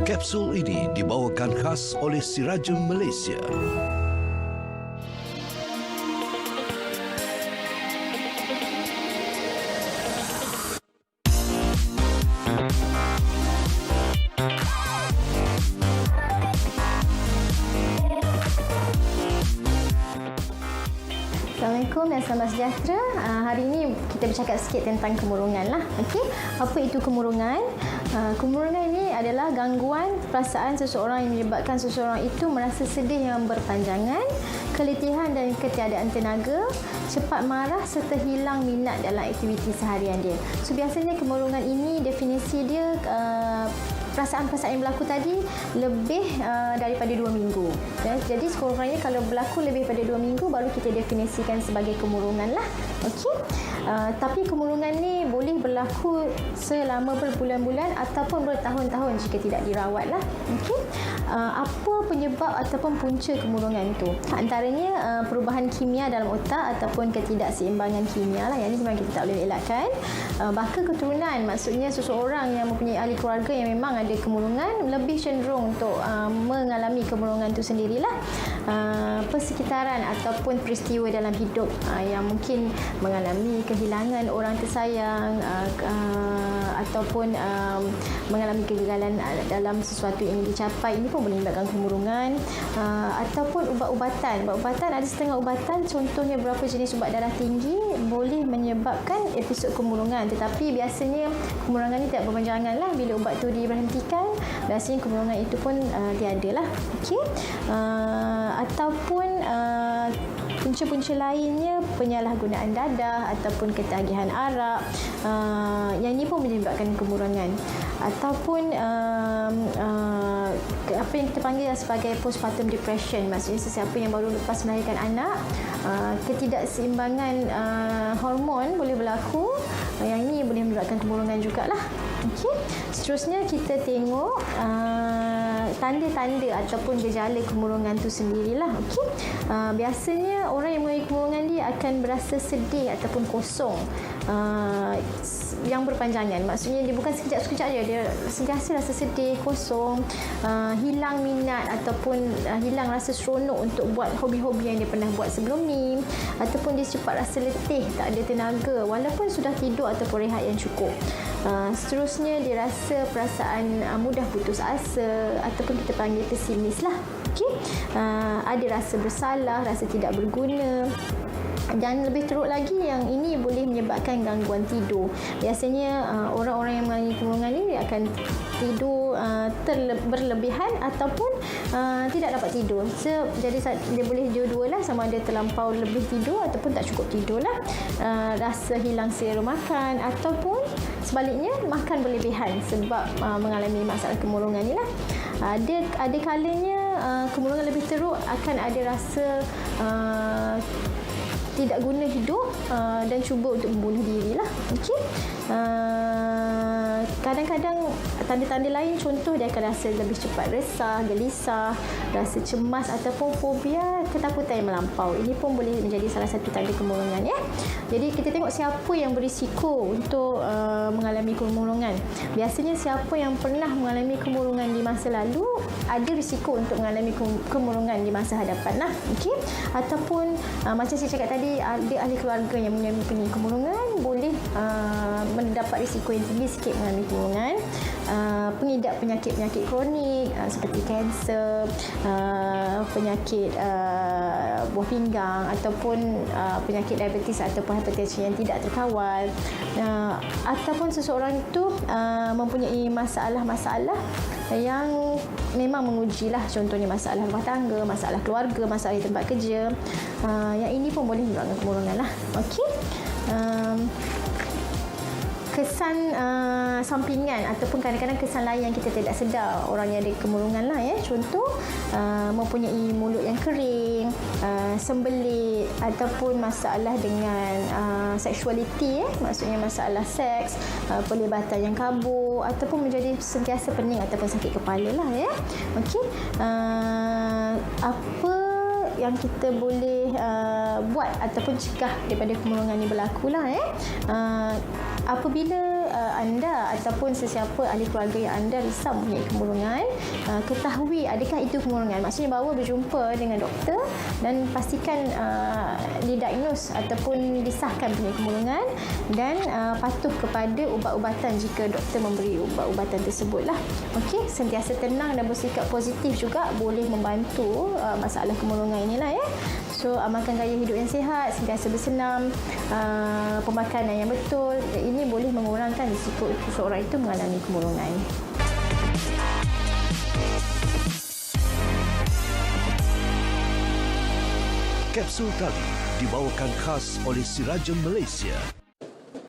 Kapsul ini dibawakan khas oleh Sirajul Malaysia. Assalamualaikum dan selamat sejahtera. Hari ini kita bercakap sikit tentang kemurungan lah. Okey, apa itu kemurungan? Kemurungan ini adalah gangguan perasaan seseorang yang menyebabkan seseorang itu merasa sedih yang berpanjangan, keletihan dan ketiadaan tenaga, cepat marah serta hilang minat dalam aktiviti seharian dia. So biasanya kemurungan ini definisi dia perasaan-perasaan yang berlaku tadi lebih daripada 2 minggu. Ya, jadi sekurang-kurangnya kalau berlaku lebih pada 2 minggu baru kita definisikan sebagai kemurungan lah. Okey. Tapi kemurungan ni boleh berlaku selama berbulan-bulan ataupun bertahun-tahun jika tidak dirawat lah. Okey. Apa penyebab ataupun punca kemurungan itu? Antaranya perubahan kimia dalam otak ataupun ketidakseimbangan kimia lah. Yang ini memang kita tak boleh elakkan. Bahkan keturunan, maksudnya seseorang yang mempunyai ahli keluarga yang memang ada kemurungan lebih cenderung untuk mengalami kemurungan itu sendirilah. Persekitaran ataupun peristiwa dalam hidup yang mungkin mengalami kehilangan orang tersayang ataupun mengalami kegagalan dalam sesuatu yang dicapai, ini pun boleh menyebabkan kemurungan. Ataupun ubat-ubatan. Ubat-ubatan ada setengah ubatan, contohnya beberapa jenis ubat darah tinggi boleh menyebabkan episod kemurungan, tetapi biasanya kemurungan ini tidak berpanjangan lah. Bila ubat tu diberhentikan, biasanya kemurungan itu pun tiada lah. Okey. Ataupun punca-punca lainnya penyalahgunaan dadah ataupun ketagihan arak, yang ini pun menyebabkan kemurungan. Ataupun apa yang kita panggil sebagai postpartum depression, maksudnya sesiapa yang baru lepas melahirkan anak, ketidakseimbangan hormon boleh berlaku, yang ini boleh menyebabkan kemurungan jugalah. Okey. Seterusnya kita tengok tanda-tanda ataupun gejala kemurungan tu sendirilah. Okey. Biasanya orang yang mengalami kemurungan dia akan berasa sedih ataupun kosong yang berpanjangan. Maksudnya dia bukan sekejap-sekejap je, dia sentiasa rasa sedih, kosong, hilang minat ataupun hilang rasa seronok untuk buat hobi-hobi yang dia pernah buat sebelum ni, ataupun dia cepat rasa letih, tak ada tenaga walaupun sudah tidur ataupun rehat yang cukup. Seterusnya dia rasa perasaan mudah putus asa ataupun kita panggil pesimis lah. Okey. Ada rasa bersalah, rasa tidak berguna. Dan lebih teruk lagi, yang ini boleh menyebabkan gangguan tidur. Biasanya orang-orang yang mengalami kemurungan ini akan tidur berlebihan ataupun tidak dapat tidur. Jadi dia boleh dua-dualah, sama ada terlampau lebih tidur ataupun tak cukup tidur lah. Rasa hilang selera makan ataupun sebaliknya makan berlebihan sebab mengalami masalah kemurungan ni lah. Ada kalanya kemurungan lebih teruk akan ada rasa tidak guna hidup dan cuba untuk membunuh diri lah. Okey. Kadang-kadang tanda-tanda lain, contoh dia akan rasa lebih cepat resah, gelisah, rasa cemas ataupun fobia, ketakutan yang melampau. Ini pun boleh menjadi salah satu tanda kemurungan ya. Jadi kita tengok siapa yang berisiko untuk mengalami kemurungan. Biasanya siapa yang pernah mengalami kemurungan di masa lalu ada risiko untuk mengalami kemurungan di masa hadapan lah. Okey. Ataupun macam saya cakap tadi, ada ahli keluarga yang mempunyai kemurungan boleh mendapat risiko yang tinggi sikit mengalami kemurungan. Pengidap penyakit-penyakit kronik seperti kanser, penyakit buah pinggang ataupun penyakit diabetes ataupun hipertensi yang tidak terkawal, ataupun seseorang itu mempunyai masalah-masalah yang memang mengujilah, contohnya masalah rumah tangga, masalah keluarga, masalah di tempat kerja. Yang ini pun boleh menyebabkan kemurungan lah. Okey. Kesan sampingan ataupun kadang-kadang kesan lain yang kita tidak sedar orang yang ada kemurungan lah ya. Contoh mempunyai mulut yang kering, sembelit ataupun masalah dengan seksualiti maksudnya masalah seks, pelibatan yang kabur ataupun menjadi sentiasa pening ataupun sakit kepala lah ya. Okey. Apa yang kita boleh buat ataupun cegah daripada kemurungan ini berlaku lah apabila anda ataupun sesiapa ahli keluarga yang anda risau mempunyai kemurungan, ketahui adakah itu kemurungan. Maksudnya bawa berjumpa dengan doktor dan pastikan didiagnose ataupun disahkan punya kemurungan dan patuh kepada ubat-ubatan jika doktor memberi ubat-ubatan tersebut lah. Okey, sentiasa tenang dan bersikap positif juga boleh membantu masalah kemurungan inilah ya. So, amalkan gaya hidup yang sihat, sentiasa bersenam, pemakanan yang betul. Ini boleh mengurangkan risiko seseorang itu mengalami kemurungan. Kapsul tali dibawakan khas oleh Sirajem Malaysia.